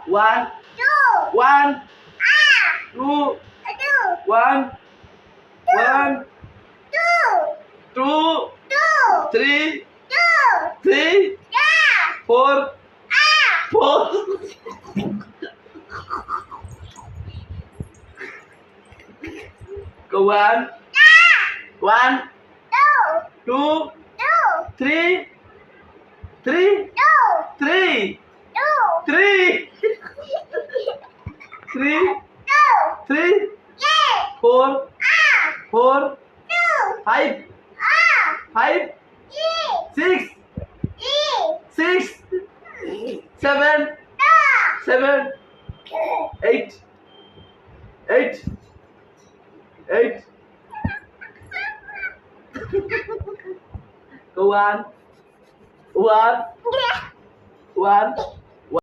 One. One. Two. One. One. Two. Three. Three. Four. Four. Go one. One. Two. Three. Three. Three. Three. Three. Three. Four. Four. Five. Five. Six. Six. Seven. Seven. Eight. Eight. Eight. Go on. One. One.